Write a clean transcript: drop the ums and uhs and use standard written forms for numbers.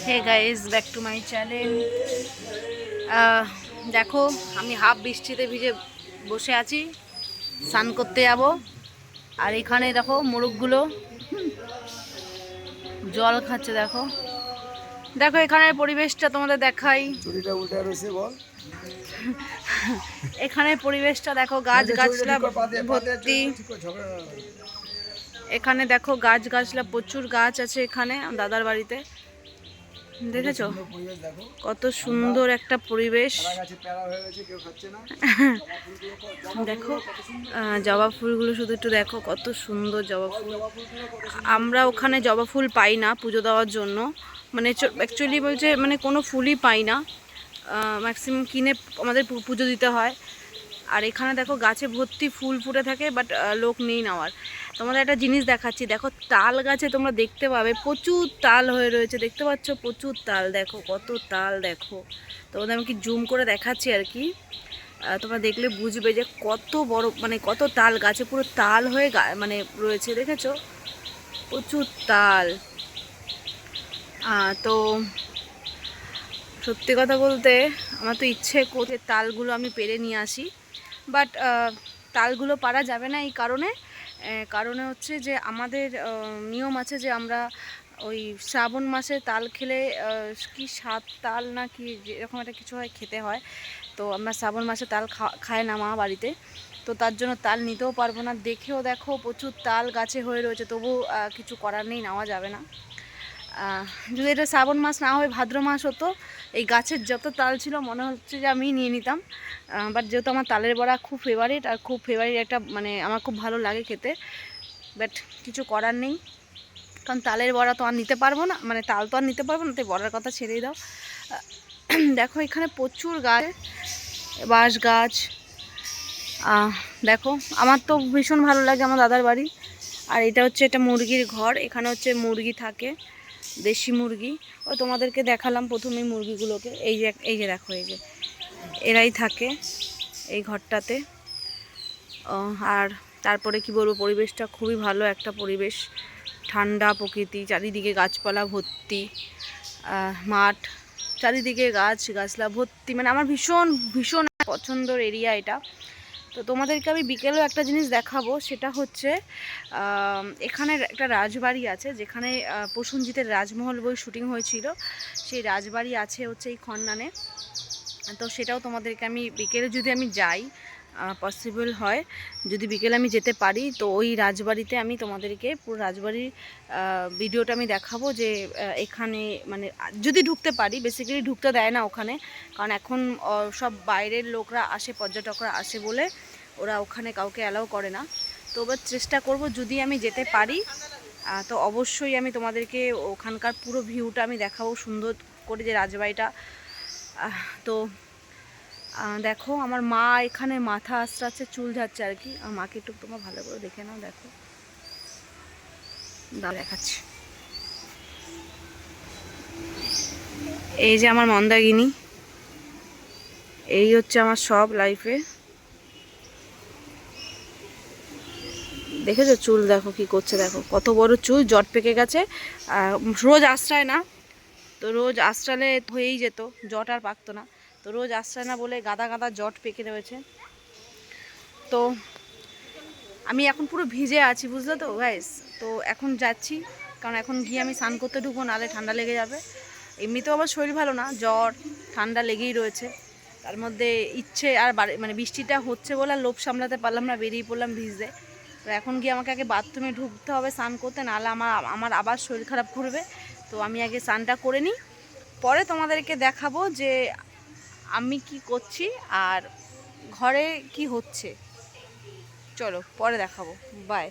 Hey guys, back to my channel. দেখো, আমি half বৃষ্টিতে ভিজে বসে আছি, স্নান করতে যাব। আর এখানে দেখো মোরগগুলো জল খাচ্ছে। দেখো দেখো এখানের পরিবেশটা তোমাদের দেখাই। এখানের পরিবেশটা দেখো, গাছ গাছলা ভর্তি। এখানে দেখো গাছ গাছলা, প্রচুর গাছ আছে এখানে দাদার বাড়িতে। দেখেছো কত সুন্দর একটা পরিবেশ। দেখো জবা ফুলগুলো শুধু একটু দেখো, কত সুন্দর জবা ফুল। আমরা ওখানে জবা ফুল পাই না পুজো দেওয়ার জন্য, মানে অ্যাকচুয়ালি বলছে মানে কোনো ফুলই পাই না, ম্যাক্সিমাম কিনে আমাদের পুজো দিতে হয়। আর এখানে দেখো গাছে ভর্তি ফুল ফুটে থাকে, বাট লোক নেই নেওয়ার। তোমাদের একটা জিনিস দেখাচ্ছি, দেখো তাল গাছে তোমরা দেখতে পাবে প্রচুর তাল হয়ে রয়েছে, দেখতে পাচ্ছ প্রচুর তাল। দেখো কত তাল, দেখো তোমাদের আমি কি জুম করে দেখাচ্ছি আর কি, তোমরা দেখলে বুঝবে যে কত বড়, মানে কত তাল গাছে পুরো তাল হয়ে মানে রয়েছে, দেখেছো প্রচুর তাল। তো সত্যি কথা বলতে আমার তো ইচ্ছে করছে তালগুলো আমি পেরে নিয়ে আসি, বাট তালগুলো পারা যাবে না। এই কারণে হচ্ছে যে আমাদের নিয়ম আছে যে আমরা ওই শ্রাবণ মাসে তাল খেলে কি 7 তাল না কি এরকম একটা কিছু হয়, খেতে হয়। তো আমরা শ্রাবণ মাসে তাল খায় না মা বাড়িতে, তো তার জন্য তাল নিতেও পারবো না। দেখেও দেখো প্রচুর তাল গাছে হয়ে রয়েছে, তবু কিছু করার নেই, নেওয়া যাবে না। যদি এটা শ্রাবণ মাস না হয় ভাদ্র মাস হতো, এই গাছের যত তাল ছিল মনে হচ্ছে যে আমি নিয়ে নিতাম। বাট যেহেতু আমার তালের বড়া খুব ফেভারিট, আর খুব ফেভারিট একটা, মানে আমার খুব ভালো লাগে খেতে, বাট কিছু করার নেই। কারণ তালের বড়া তো আর নিতে পারবো না, মানে তাল তো আর নিতে পারবো না, তাই বড়ার কথা ছেড়েই দাও। দেখো এখানে প্রচুর গাছ, বাঁশ গাছ। দেখো আমার তো ভীষণ ভালো লাগে আমার দাদার বাড়ি। আর এটা হচ্ছে একটা মুরগির ঘর, এখানে হচ্ছে মুরগি থাকে, দেশি মুরগি। ও তোমাদেরকে দেখালাম প্রথমেই মুরগিগুলোকে, এই যে দেখো, এই যে এরাই থাকে এই ঘরটাতে। আর তারপরে কি বলবো, পরিবেশটা খুবই ভালো একটা পরিবেশ, ঠান্ডা প্রকৃতি, চারিদিকে গাছপালা ভর্তি, মাঠ, চারিদিকে গাছ গাছলা ভর্তি, মানে আমার ভীষণ ভীষণ পছন্দের এরিয়া এটা। তো তোমাদেরকে আমি বিকেলেও একটা জিনিস দেখাবো, সেটা হচ্ছে এখানে একটা রাজবাড়ি আছে, যেখানে প্রসেনজিতের রাজমহল বই শুটিং হয়েছিল, সেই রাজবাড়ি আছে হচ্ছে এই খন্নানে। তো সেটাও তোমাদেরকে আমি বিকেলে, যদি আমি যাই, পসিবল হয় যদি বিকেলে আমি যেতে পারি, তো ওই রাজবাড়িতে আমি তোমাদেরকে পুরো রাজবাড়ির ভিডিওটা আমি দেখাবো, যে এখানে মানে যদি ঢুকতে পারি। বেসিক্যালি ঢুকতে দেয় না ওখানে, কারণ এখন সব বাইরের লোকরা আসে, পর্যটকরা আসে বলে ওরা ওখানে কাউকে অ্যালাউ করে না। তো এবার চেষ্টা করব যদি আমি যেতে পারি, তো অবশ্যই আমি তোমাদেরকে ওখানকার পুরো ভিউটা আমি দেখাবো সুন্দর করে, যে রাজবাড়িটা। তো দেখো আমার মা এখানে মাথা আশ্রাচ্ছে, চুল ঝাড়ছে আর কি। আমার মাকে একটু তোমরা ভালো করে দেখে নাও, দেখো দেখাচ্ছি। এই যে আমার মন্দাগিনী, এই হচ্ছে আমার সব লাইফে। দেখেছো চুল দেখো কি করছে, দেখো কত বড় চুল, জট পেকে গেছে। রোজ আশ্রায় না, তো রোজ আশ্রালে হয়েই যেত, জট আর পাকতো না। তো রোজ আশ্রায় না বলে গাদা গাদা জট পেকে রয়েছে। তো আমি এখন পুরো ভিজে আছি, বুঝলে তো গাইস। তো এখন যাচ্ছি, কারণ এখন গিয়ে আমি স্নান করতে ঢুকবো, নাহলে ঠান্ডা লেগে যাবে। এমনিতেও আবার শরীর ভালো না, জ্বর ঠান্ডা লেগেই রয়েছে। তার মধ্যে ইচ্ছে আর মানে বৃষ্টিটা হচ্ছে বলে আর লোভ সামলাতে পারলাম না, বেরিয়ে পড়লাম ভিজতে। তো এখন গিয়ে আমাকে আগে বাথরুমে ঢুকতে হবে স্নান করতে, নাহলে আমার আবার শরীর খারাপ করবে। তো আমি আগে স্নানটা করে নিই, পরে তোমাদেরকে দেখাবো যে আমি কি করছি আর ঘরে কি হচ্ছে। চলো পরে দেখাবো, বাই।